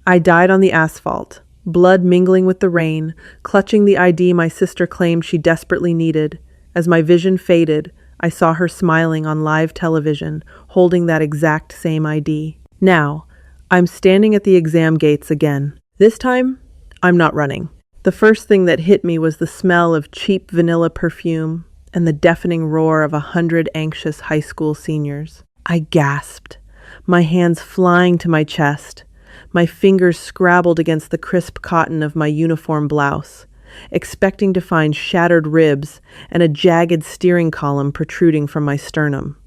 I died on the asphalt, blood mingling with the rain, clutching the ID my sister claimed she desperately needed. As my vision faded, I saw her smiling on live television, holding that exact same ID. Now, I'm standing at the exam gates again. This time, I'm not running. The first thing that hit me was the smell of cheap vanilla perfume and the deafening roar of 100 anxious high school seniors. I gasped, my hands flying to my chest, my fingers scrabbled against the crisp cotton of my uniform blouse, expecting to find shattered ribs and a jagged steering column protruding from my sternum.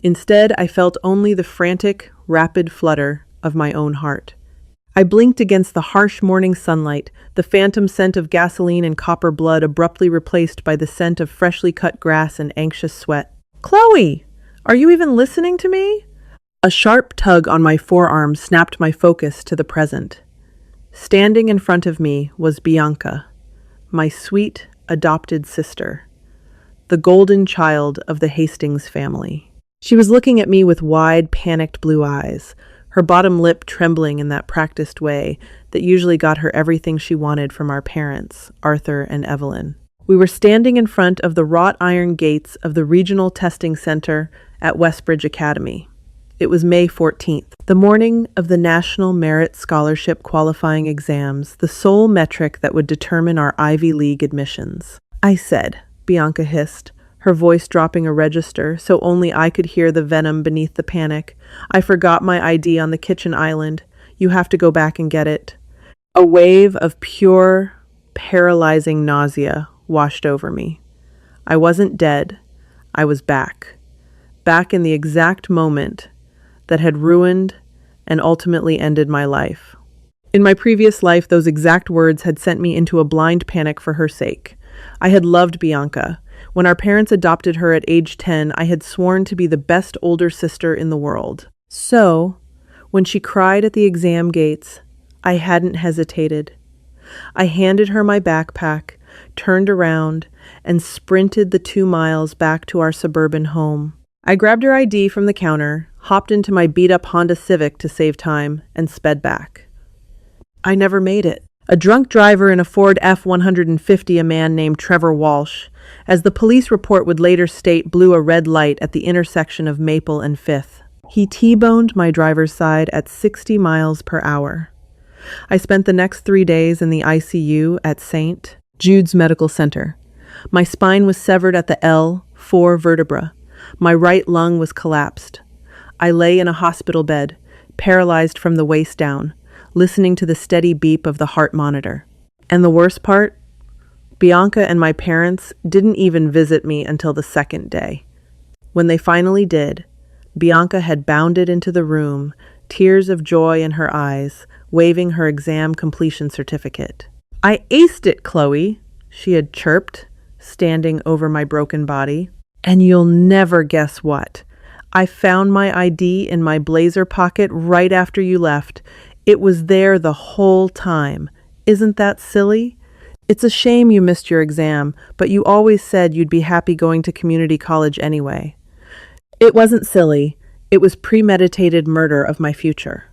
Instead, I felt only the frantic, rapid flutter of my own heart. I blinked against the harsh morning sunlight, the phantom scent of gasoline and copper blood abruptly replaced by the scent of freshly cut grass and anxious sweat. "Chloe, are you even listening to me?" A sharp tug on my forearm snapped my focus to the present. Standing in front of me was Bianca, my sweet, adopted sister, the golden child of the Hastings family. She was looking at me with wide, panicked blue eyes, her bottom lip trembling in that practiced way that usually got her everything she wanted from our parents, Arthur and Evelyn. We were standing in front of the wrought iron gates of the Regional Testing Center at Westbridge Academy. It was May 14th, the morning of the National Merit Scholarship qualifying exams, the sole metric that would determine our Ivy League admissions. "I said," Bianca hissed, her voice dropping a register so only I could hear the venom beneath the panic. "I forgot my ID on the kitchen island. You have to go back and get it." A wave of pure, paralyzing nausea washed over me. I wasn't dead. I was back. Back in the exact moment that had ruined and ultimately ended my life. In my previous life, those exact words had sent me into a blind panic for her sake. I had loved Bianca. When our parents adopted her at age 10, I had sworn to be the best older sister in the world. So, when she cried at the exam gates, I hadn't hesitated. I handed her my backpack, turned around, and sprinted the 2 miles back to our suburban home. I grabbed her ID from the counter, hopped into my beat-up Honda Civic to save time, and sped back. I never made it. A drunk driver in a Ford F-150, a man named Trevor Walsh, as the police report would later state, blew a red light at the intersection of Maple and 5th. He T-boned my driver's side at 60 miles per hour. I spent the next 3 days in the ICU at St. Jude's Medical Center. My spine was severed at the L4 vertebra. My right lung was collapsed. I lay in a hospital bed, paralyzed from the waist down, listening to the steady beep of the heart monitor. And the worst part? Bianca and my parents didn't even visit me until the second day. When they finally did, Bianca had bounded into the room, tears of joy in her eyes, waving her exam completion certificate. "I aced it, Chloe," she had chirped, standing over my broken body. "And you'll never guess what. I found my ID in my blazer pocket right after you left. It was there the whole time. Isn't that silly? It's a shame you missed your exam, but you always said you'd be happy going to community college anyway." It wasn't silly. It was premeditated murder of my future.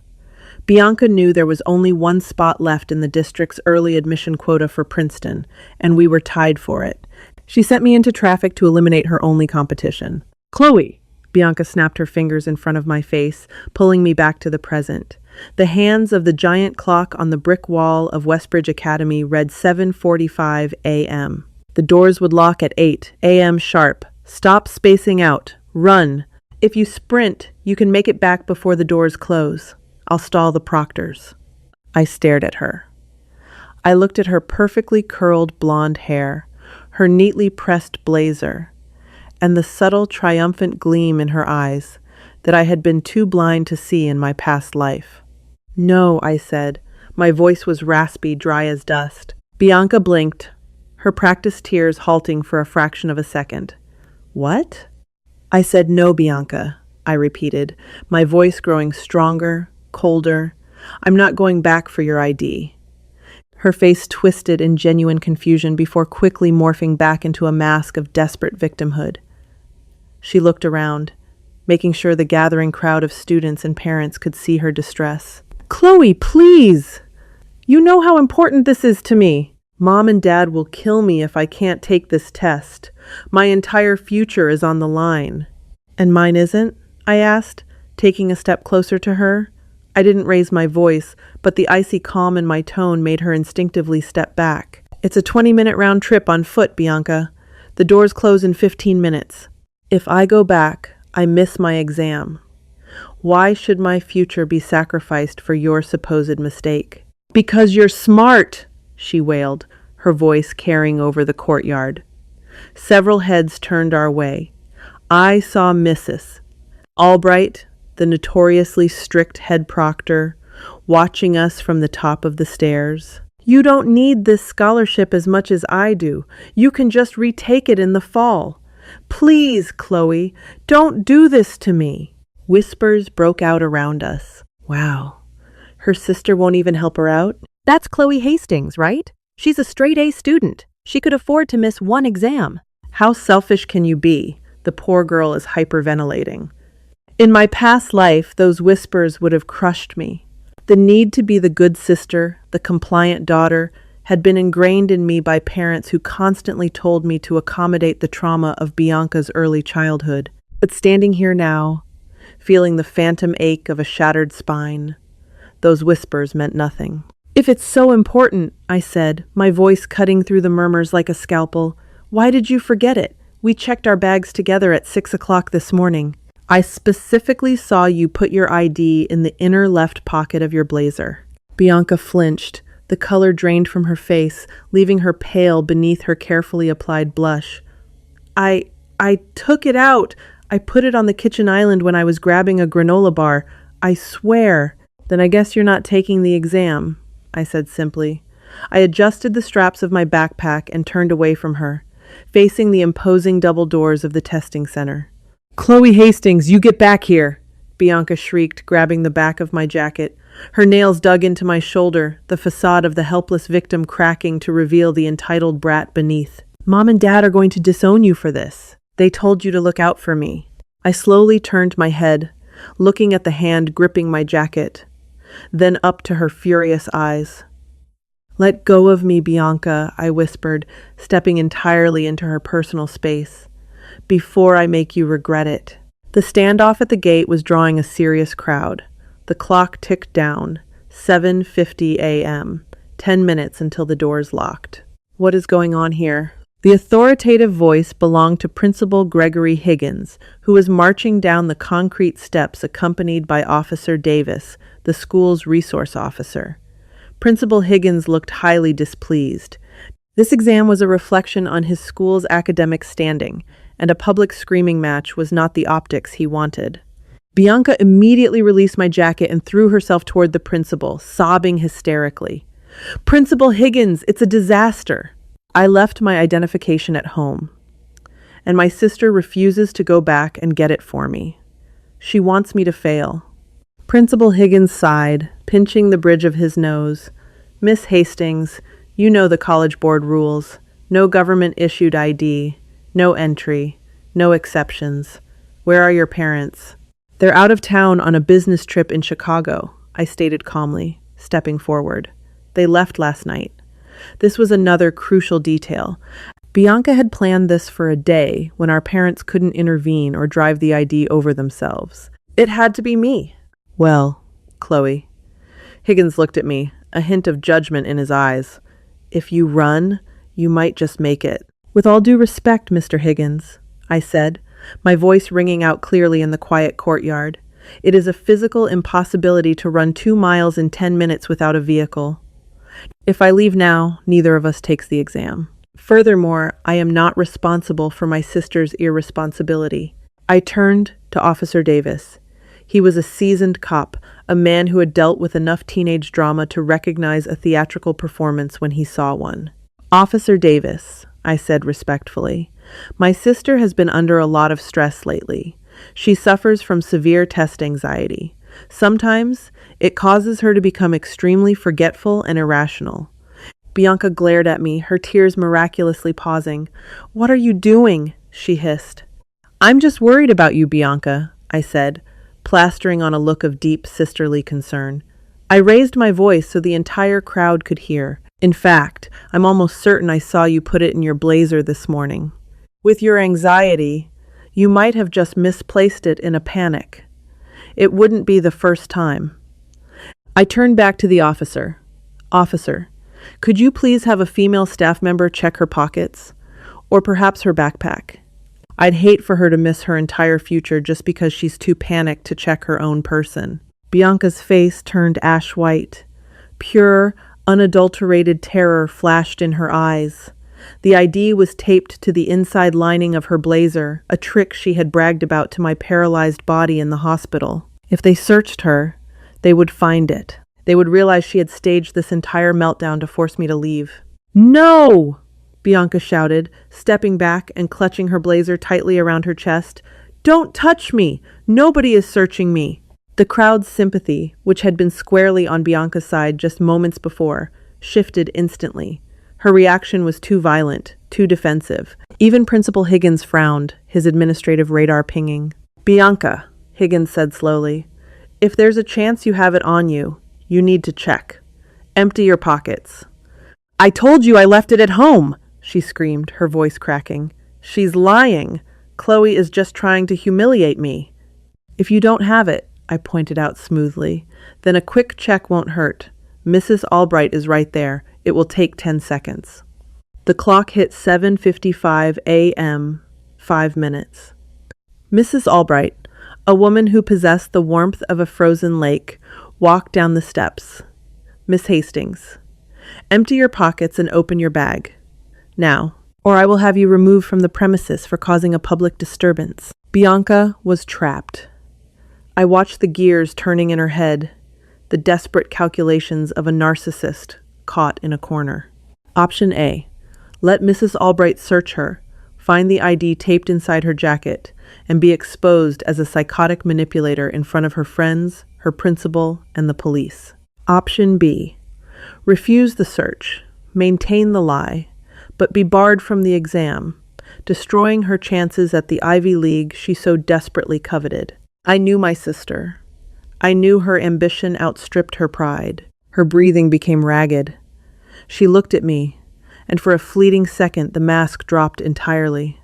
Bianca knew there was only one spot left in the district's early admission quota for Princeton, and we were tied for it. She sent me into traffic to eliminate her only competition. "Chloe!" Bianca snapped her fingers in front of my face, pulling me back to the present. The hands of the giant clock on the brick wall of Westbridge Academy read 7:45 a.m. The doors would lock at 8 a.m. sharp. "Stop spacing out. Run. If you sprint, you can make it back before the doors close. I'll stall the proctors." I stared at her. I looked at her perfectly curled blonde hair, her neatly pressed blazer, and the subtle triumphant gleam in her eyes that I had been too blind to see in my past life. "No," I said. My voice was raspy, dry as dust. Bianca blinked, her practiced tears halting for a fraction of a second. "What?" I said, "No, Bianca," I repeated, my voice growing stronger, colder. "I'm not going back for your ID." Her face twisted in genuine confusion before quickly morphing back into a mask of desperate victimhood. She looked around, making sure the gathering crowd of students and parents could see her distress. Chloe, please! You know how important this is to me. Mom and Dad will kill me if I can't take this test. My entire future is on the line. And mine isn't? I asked, taking a step closer to her. I didn't raise my voice, but the icy calm in my tone made her instinctively step back. It's a 20-minute round trip on foot, Bianca. The doors close in 15 minutes. If I go back, I miss my exam. Why should my future be sacrificed for your supposed mistake? Because you're smart, she wailed, her voice carrying over the courtyard. Several heads turned our way. I saw Mrs. Albright, the notoriously strict head proctor, watching us from the top of the stairs. You don't need this scholarship as much as I do. You can just retake it in the fall. Please, Chloe, don't do this to me. Whispers broke out around us. Wow, her sister won't even help her out? That's Chloe Hastings, right? She's a straight-A student. She could afford to miss one exam. How selfish can you be? The poor girl is hyperventilating. In my past life, those whispers would have crushed me. The need to be the good sister, the compliant daughter, had been ingrained in me by parents who constantly told me to accommodate the trauma of Bianca's early childhood. But standing here now, feeling the phantom ache of a shattered spine, those whispers meant nothing. If it's so important, I said, my voice cutting through the murmurs like a scalpel, why did you forget it? We checked our bags together at 6 o'clock this morning. I specifically saw you put your ID in the inner left pocket of your blazer. Bianca flinched. The color drained from her face, leaving her pale beneath her carefully applied blush. I took it out. I put it on the kitchen island when I was grabbing a granola bar. I swear. Then I guess you're not taking the exam, I said simply. I adjusted the straps of my backpack and turned away from her, facing the imposing double doors of the testing center. Chloe Hastings, you get back here, Bianca shrieked, grabbing the back of my jacket. Her nails dug into my shoulder, the facade of the helpless victim cracking to reveal the entitled brat beneath. Mom and Dad are going to disown you for this. They told you to look out for me. I slowly turned my head, looking at the hand gripping my jacket, then up to her furious eyes. Let go of me, Bianca, I whispered, stepping entirely into her personal space. Before I make you regret it. The standoff at the gate was drawing a serious crowd. The clock ticked down, 7:50 a.m., 10 minutes until the doors locked. What is going on here? The authoritative voice belonged to Principal Gregory Higgins, who was marching down the concrete steps accompanied by Officer Davis, the school's resource officer. Principal Higgins looked highly displeased. This exam was a reflection on his school's academic standing, and a public screaming match was not the optics he wanted. Bianca immediately released my jacket and threw herself toward the principal, sobbing hysterically. Principal Higgins, it's a disaster. I left my identification at home, and my sister refuses to go back and get it for me. She wants me to fail. Principal Higgins sighed, pinching the bridge of his nose. Miss Hastings, you know the College Board rules. No government-issued ID, no entry, no exceptions. Where are your parents? They're out of town on a business trip in Chicago, I stated calmly, stepping forward. They left last night. This was another crucial detail. Bianca had planned this for a day when our parents couldn't intervene or drive the ID over themselves. It had to be me. Well, Chloe. Higgins looked at me, a hint of judgment in his eyes. If you run, you might just make it. With all due respect, Mr. Higgins, I said, my voice ringing out clearly in the quiet courtyard. It is a physical impossibility to run 2 miles in 10 minutes without a vehicle. If I leave now, neither of us takes the exam. Furthermore, I am not responsible for my sister's irresponsibility. I turned to Officer Davis. He was a seasoned cop, a man who had dealt with enough teenage drama to recognize a theatrical performance when he saw one. Officer Davis, I said respectfully, my sister has been under a lot of stress lately. She suffers from severe test anxiety. Sometimes it causes her to become extremely forgetful and irrational. Bianca glared at me, her tears miraculously pausing. What are you doing? She hissed. I'm just worried about you, Bianca, I said, plastering on a look of deep sisterly concern. I raised my voice so the entire crowd could hear. In fact, I'm almost certain I saw you put it in your blazer this morning. With your anxiety, you might have just misplaced it in a panic. It wouldn't be the first time. I turned back to the officer. Officer, could you please have a female staff member check her pockets? Or perhaps her backpack? I'd hate for her to miss her entire future just because she's too panicked to check her own person. Bianca's face turned ash white. Pure, unadulterated terror flashed in her eyes. The ID was taped to the inside lining of her blazer, a trick she had bragged about to my paralyzed body in the hospital. If they searched her, they would find it. They would realize she had staged this entire meltdown to force me to leave. No! Bianca shouted, stepping back and clutching her blazer tightly around her chest. Don't touch me! Nobody is searching me! The crowd's sympathy, which had been squarely on Bianca's side just moments before, shifted instantly. Her reaction was too violent, too defensive. Even Principal Higgins frowned, his administrative radar pinging. Bianca, Higgins said slowly, if there's a chance you have it on you, you need to check. Empty your pockets. I told you I left it at home, she screamed, her voice cracking. She's lying. Chloe is just trying to humiliate me. If you don't have it, I pointed out smoothly, then a quick check won't hurt. Mrs. Albright is right there. It will take 10 seconds. The clock hit 7:55 a.m., 5 minutes. Mrs. Albright, a woman who possessed the warmth of a frozen lake, walked down the steps. Miss Hastings, empty your pockets and open your bag. Now, or I will have you removed from the premises for causing a public disturbance. Bianca was trapped. I watched the gears turning in her head, the desperate calculations of a narcissist caught in a corner. Option A. Let Mrs. Albright search her, find the ID taped inside her jacket, and be exposed as a psychotic manipulator in front of her friends, her principal, and the police. Option B. Refuse the search, maintain the lie, but be barred from the exam, destroying her chances at the Ivy League she so desperately coveted. I knew my sister. I knew her ambition outstripped her pride. Her breathing became ragged. She looked at me, and for a fleeting second the mask dropped entirely.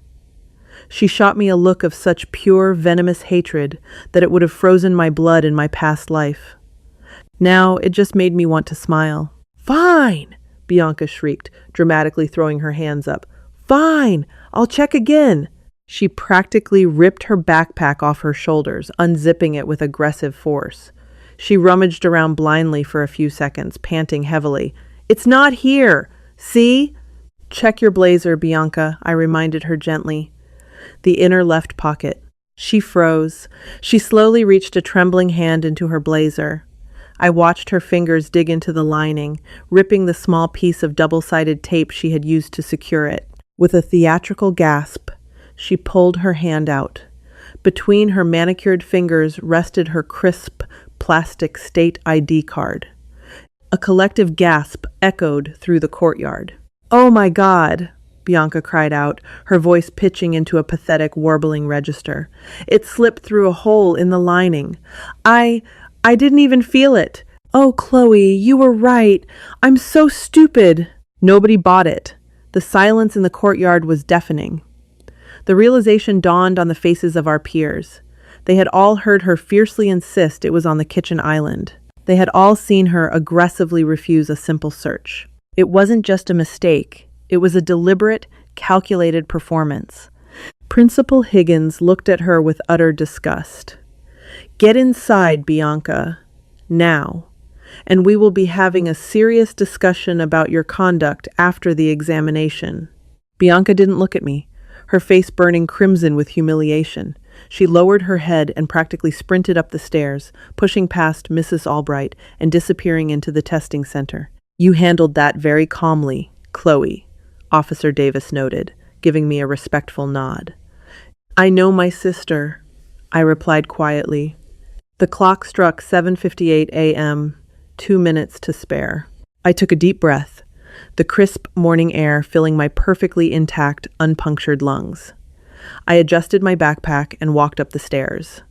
She shot me a look of such pure, venomous hatred that it would have frozen my blood in my past life. Now it just made me want to smile. Fine, Bianca shrieked, dramatically throwing her hands up. Fine, I'll check again. She practically ripped her backpack off her shoulders, unzipping it with aggressive force. She rummaged around blindly for a few seconds, panting heavily. It's not here! See? Check your blazer, Bianca, I reminded her gently. The inner left pocket. She froze. She slowly reached a trembling hand into her blazer. I watched her fingers dig into the lining, ripping the small piece of double-sided tape she had used to secure it. With a theatrical gasp, she pulled her hand out. Between her manicured fingers rested her crisp, plastic state ID card. A collective gasp echoed through the courtyard. Oh my God, Bianca cried out, her voice pitching into a pathetic, warbling register. It slipped through a hole in the lining. I didn't even feel it. Oh, Chloe, you were right. I'm so stupid. Nobody bought it. The silence in the courtyard was deafening. The realization dawned on the faces of our peers. They had all heard her fiercely insist it was on the kitchen island. They had all seen her aggressively refuse a simple search. It wasn't just a mistake. It was a deliberate, calculated performance. Principal Higgins looked at her with utter disgust. Get inside, Bianca. Now. And we will be having a serious discussion about your conduct after the examination. Bianca didn't look at me, her face burning crimson with humiliation. She lowered her head and practically sprinted up the stairs, pushing past Mrs. Albright and disappearing into the testing center. You handled that very calmly, Chloe, Officer Davis noted, giving me a respectful nod. I know my sister, I replied quietly. The clock struck 7:58 a.m., 2 minutes to spare. I took a deep breath, the crisp morning air filling my perfectly intact, unpunctured lungs. I adjusted my backpack and walked up the stairs.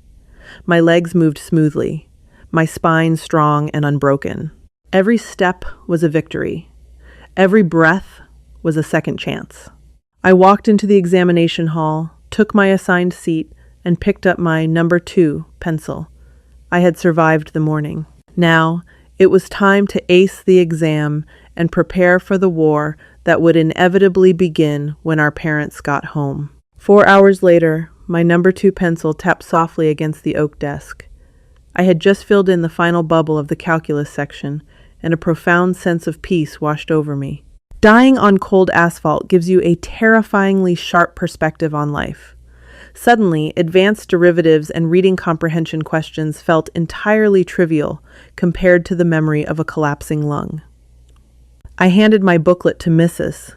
My legs moved smoothly. my spine strong and unbroken. Every step was a victory. Every breath was a second chance. I walked into the examination hall, took my assigned seat, and picked up my number 2 pencil. I had survived the morning. Now, it was time to ace the exam and prepare for the war that would inevitably begin when our parents got home. 4 hours later, my number 2 pencil tapped softly against the oak desk. I had just filled in the final bubble of the calculus section, and a profound sense of peace washed over me. Dying on cold asphalt gives you a terrifyingly sharp perspective on life. Suddenly, advanced derivatives and reading comprehension questions felt entirely trivial compared to the memory of a collapsing lung. I handed my booklet to Mrs.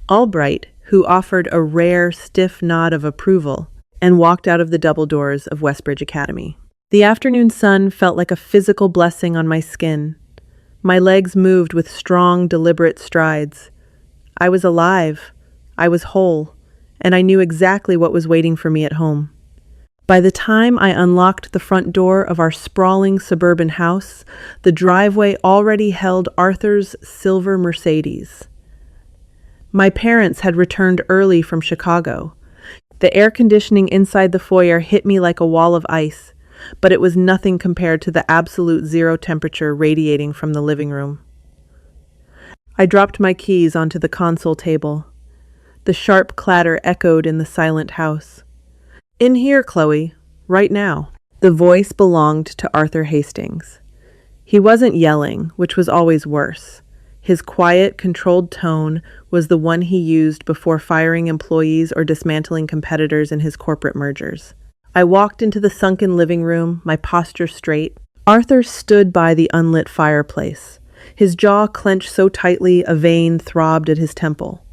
Albright, who offered a rare, stiff nod of approval, and walked out of the double doors of Westbridge Academy. The afternoon sun felt like a physical blessing on my skin. My legs moved with strong, deliberate strides. I was alive. I was whole. And I knew exactly what was waiting for me at home. By the time I unlocked the front door of our sprawling suburban house, the driveway already held Arthur's silver Mercedes. My parents had returned early from Chicago. The air conditioning inside the foyer hit me like a wall of ice, but it was nothing compared to the absolute zero temperature radiating from the living room. I dropped my keys onto the console table. The sharp clatter echoed in the silent house. "In here, Chloe, right now." The voice belonged to Arthur Hastings. He wasn't yelling, which was always worse. His quiet, controlled tone was the one he used before firing employees or dismantling competitors in his corporate mergers. I walked into the sunken living room, my posture straight. Arthur stood by the unlit fireplace. His jaw clenched so tightly a vein throbbed at his temple.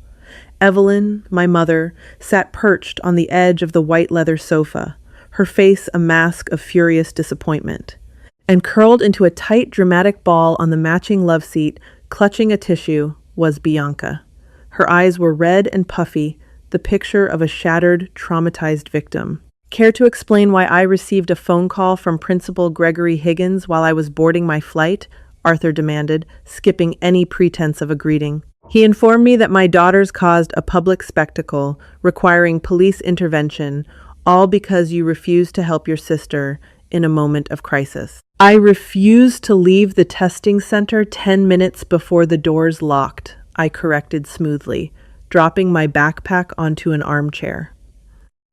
Evelyn, my mother, sat perched on the edge of the white leather sofa, her face a mask of furious disappointment. And curled into a tight, dramatic ball on the matching love seat, clutching a tissue, was Bianca. Her eyes were red and puffy, the picture of a shattered, traumatized victim. "Care to explain why I received a phone call from Principal Gregory Higgins while I was boarding my flight?" Arthur demanded, skipping any pretense of a greeting. "He informed me that my daughters caused a public spectacle requiring police intervention, all because you refused to help your sister in a moment of crisis." "I refused to leave the testing center 10 minutes before the doors locked," I corrected smoothly, dropping my backpack onto an armchair.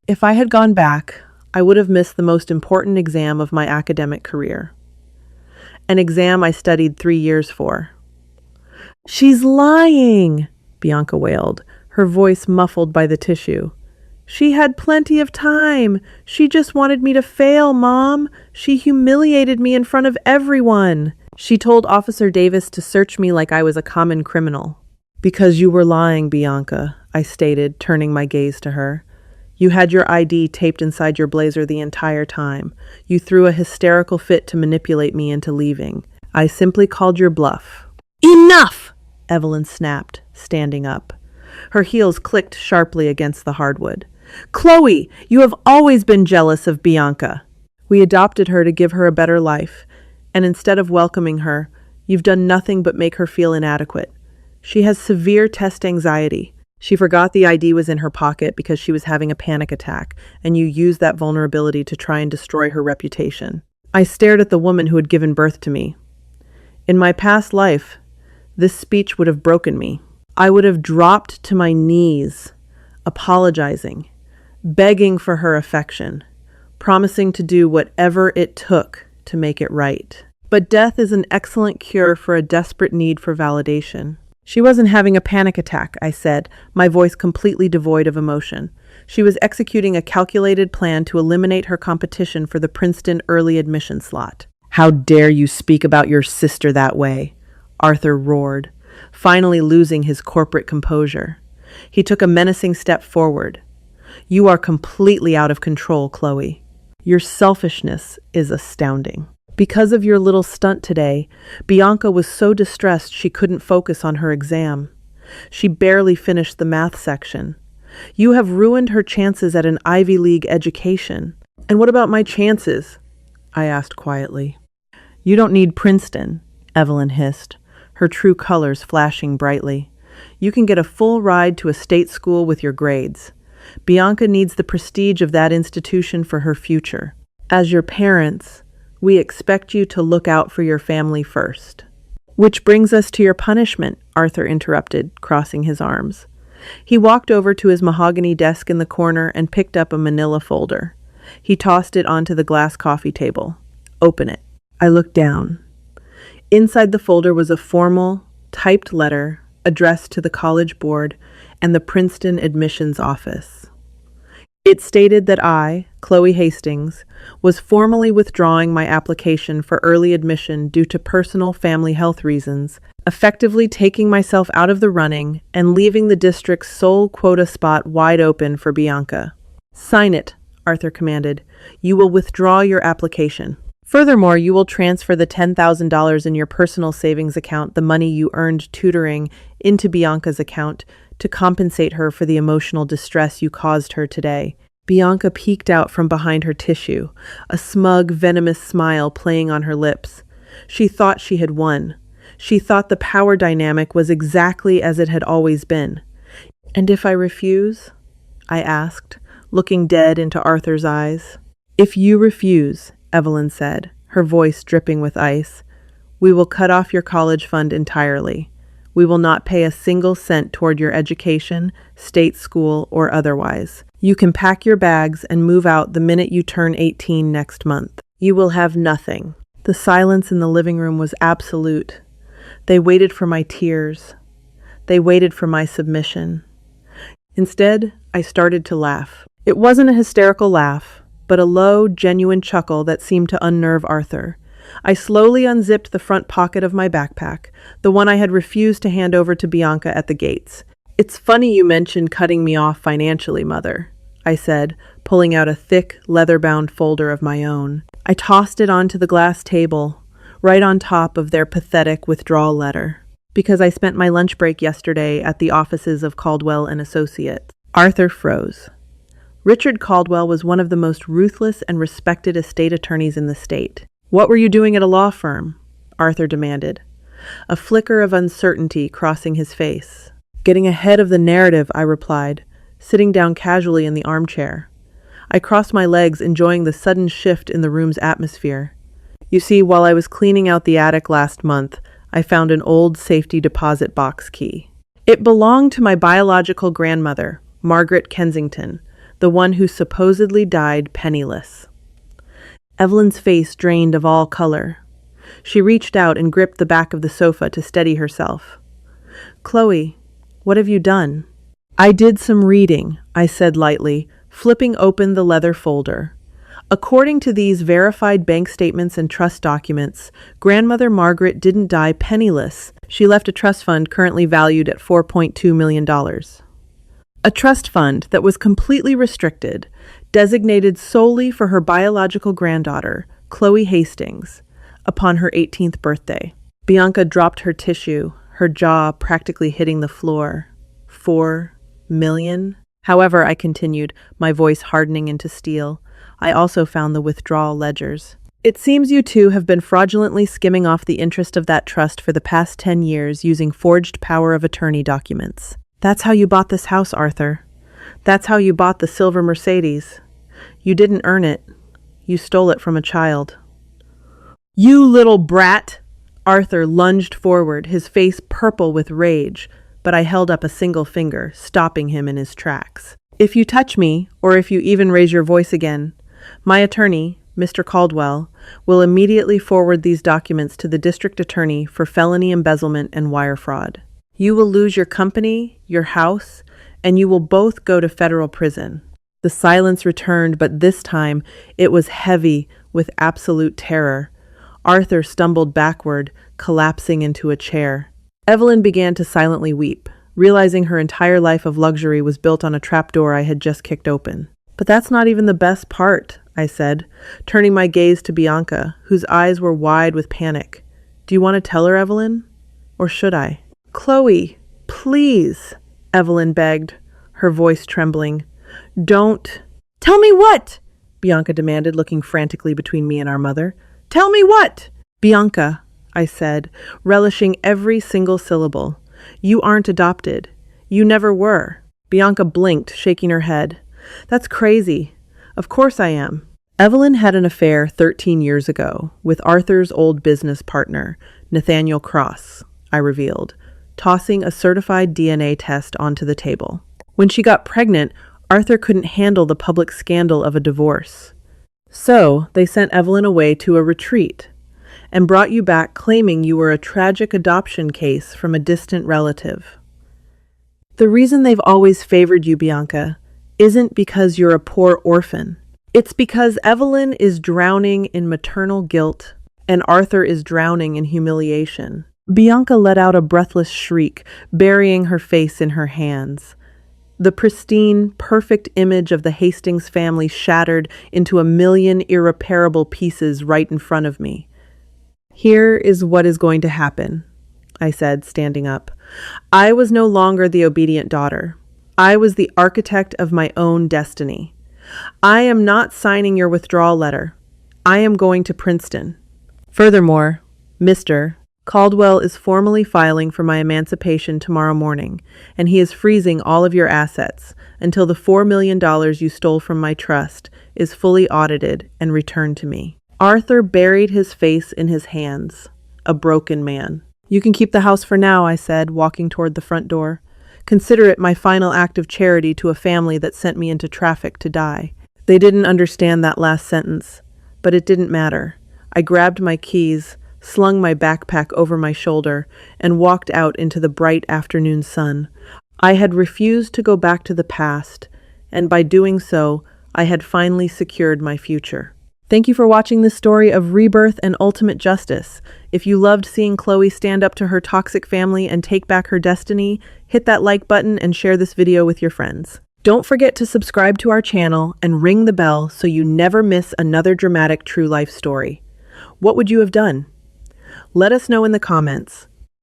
If I had gone back, I would have missed the most important exam of my academic career. An exam I studied 3 years for. "She's lying," Bianca wailed, her voice muffled by the tissue. "She had plenty of time. She just wanted me to fail, Mom. She humiliated me in front of everyone. She told Officer Davis to search me like I was a common criminal." "Because you were lying, Bianca," I stated, turning my gaze to her. "You had your ID taped inside your blazer the entire time. You threw a hysterical fit to manipulate me into leaving. I simply called your bluff." "Enough!" Evelyn snapped, standing up. Her heels clicked sharply against the hardwood. "Chloe, you have always been jealous of Bianca. We adopted her to give her a better life, and instead of welcoming her, you've done nothing but make her feel inadequate. She has severe test anxiety. She forgot the ID was in her pocket because she was having a panic attack, and you used that vulnerability to try and destroy her reputation." I stared at the woman who had given birth to me. In my past life, this speech would have broken me. I would have dropped to my knees, apologizing, begging for her affection, promising to do whatever it took to make it right. But death is an excellent cure for a desperate need for validation. "She wasn't having a panic attack," I said, my voice completely devoid of emotion. "She was executing a calculated plan to eliminate her competition for the Princeton early admission slot." "How dare you speak about your sister that way?" Arthur roared, finally losing his corporate composure. He took a menacing step forward. "You are completely out of control, Chloe. Your selfishness is astounding. Because of your little stunt today, Bianca was so distressed she couldn't focus on her exam. She barely finished the math section. You have ruined her chances at an Ivy League education." "And what about my chances?" I asked quietly. You don't need Princeton, Evelyn hissed, her true colors flashing brightly. You can get a full ride to a state school with your grades. Bianca needs the prestige of that institution for her future. As your parents, we expect you to look out for your family first. Which brings us to your punishment, Arthur interrupted, crossing his arms. He walked over to his mahogany desk in the corner and picked up a manila folder. He tossed it onto the glass coffee table. Open it. I looked down. Inside the folder was a formal, typed letter addressed to the college board and the Princeton admissions office. It stated that I, Chloe Hastings, was formally withdrawing my application for early admission due to personal family health reasons, effectively taking myself out of the running and leaving the district's sole quota spot wide open for Bianca. Sign it, Arthur commanded. You will withdraw your application. Furthermore, you will transfer the $10,000 in your personal savings account, the money you earned tutoring, into Bianca's account to compensate her for the emotional distress you caused her today. Bianca peeked out from behind her tissue, a smug, venomous smile playing on her lips. She thought she had won. She thought the power dynamic was exactly as it had always been. And if I refuse? I asked, looking dead into Arthur's eyes. If you refuse, Evelyn said, her voice dripping with ice, we will cut off your college fund entirely. We will not pay a single cent toward your education, state school, or otherwise. You can pack your bags and move out the minute you turn 18 next month. You will have nothing. The silence in the living room was absolute. They waited for my tears. They waited for my submission. Instead, I started to laugh. It wasn't a hysterical laugh, but a low, genuine chuckle that seemed to unnerve Arthur. I slowly unzipped the front pocket of my backpack, the one I had refused to hand over to Bianca at the gates. It's funny you mentioned cutting me off financially, Mother, I said, pulling out a thick, leather-bound folder of my own. I tossed it onto the glass table, right on top of their pathetic withdrawal letter, because I spent my lunch break yesterday at the offices of Caldwell and Associates. Arthur froze. Richard Caldwell was one of the most ruthless and respected estate attorneys in the state. What were you doing at a law firm? Arthur demanded, a flicker of uncertainty crossing his face. Getting ahead of the narrative, I replied, sitting down casually in the armchair. I crossed my legs, enjoying the sudden shift in the room's atmosphere. You see, while I was cleaning out the attic last month, I found an old safety deposit box key. It belonged to my biological grandmother, Margaret Kensington, the one who supposedly died penniless. Evelyn's face drained of all color. She reached out and gripped the back of the sofa to steady herself. Chloe, what have you done? I did some reading, I said lightly, flipping open the leather folder. According to these verified bank statements and trust documents, Grandmother Margaret didn't die penniless. She left a trust fund currently valued at $4.2 million. A trust fund that was completely restricted, designated solely for her biological granddaughter, Chloe Hastings, upon her 18th birthday. Bianca dropped her tissue, her jaw practically hitting the floor. 4 million? However, I continued, my voice hardening into steel, I also found the withdrawal ledgers. It seems you two have been fraudulently skimming off the interest of that trust for the past 10 years using forged power of attorney documents. That's how you bought this house, Arthur. That's how you bought the silver Mercedes. You didn't earn it. You stole it from a child. You little brat! Arthur lunged forward, his face purple with rage, but I held up a single finger, stopping him in his tracks. If you touch me, or if you even raise your voice again, my attorney, Mr. Caldwell, will immediately forward these documents to the district attorney for felony embezzlement and wire fraud. You will lose your company, your house, and you will both go to federal prison. The silence returned, but this time it was heavy with absolute terror. Arthur stumbled backward, collapsing into a chair. Evelyn began to silently weep, realizing her entire life of luxury was built on a trapdoor I had just kicked open. But that's not even the best part, I said, turning my gaze to Bianca, whose eyes were wide with panic. Do you want to tell her, Evelyn? Or should I? Chloe, please, Evelyn begged, her voice trembling. Don't. Tell me what? Bianca demanded, looking frantically between me and our mother. Tell me what? Bianca, I said, relishing every single syllable. You aren't adopted. You never were. Bianca blinked, shaking her head. That's crazy. Of course I am. Evelyn had an affair 13 years ago with Arthur's old business partner, Nathaniel Cross, I revealed, tossing a certified DNA test onto the table. When she got pregnant, Arthur couldn't handle the public scandal of a divorce. So they sent Evelyn away to a retreat and brought you back claiming you were a tragic adoption case from a distant relative. The reason they've always favored you, Bianca, isn't because you're a poor orphan. It's because Evelyn is drowning in maternal guilt and Arthur is drowning in humiliation. Bianca let out a breathless shriek, burying her face in her hands. The pristine, perfect image of the Hastings family shattered into a million irreparable pieces right in front of me. Here is what is going to happen, I said, standing up. I was no longer the obedient daughter. I was the architect of my own destiny. I am not signing your withdrawal letter. I am going to Princeton. Furthermore, Mr. Caldwell is formally filing for my emancipation tomorrow morning, and he is freezing all of your assets until the $4 million you stole from my trust is fully audited and returned to me. Arthur buried his face in his hands, a broken man. You can keep the house for now, I said, walking toward the front door. Consider it my final act of charity to a family that sent me into traffic to die. They didn't understand that last sentence, but it didn't matter. I grabbed my keys, slung my backpack over my shoulder, and walked out into the bright afternoon sun. I had refused to go back to the past, and by doing so, I had finally secured my future. Thank you for watching this story of rebirth and ultimate justice. If you loved seeing Chloe stand up to her toxic family and take back her destiny, hit that like button and share this video with your friends. Don't forget to subscribe to our channel and ring the bell so you never miss another dramatic true life story. What would you have done? Let us know in the comments.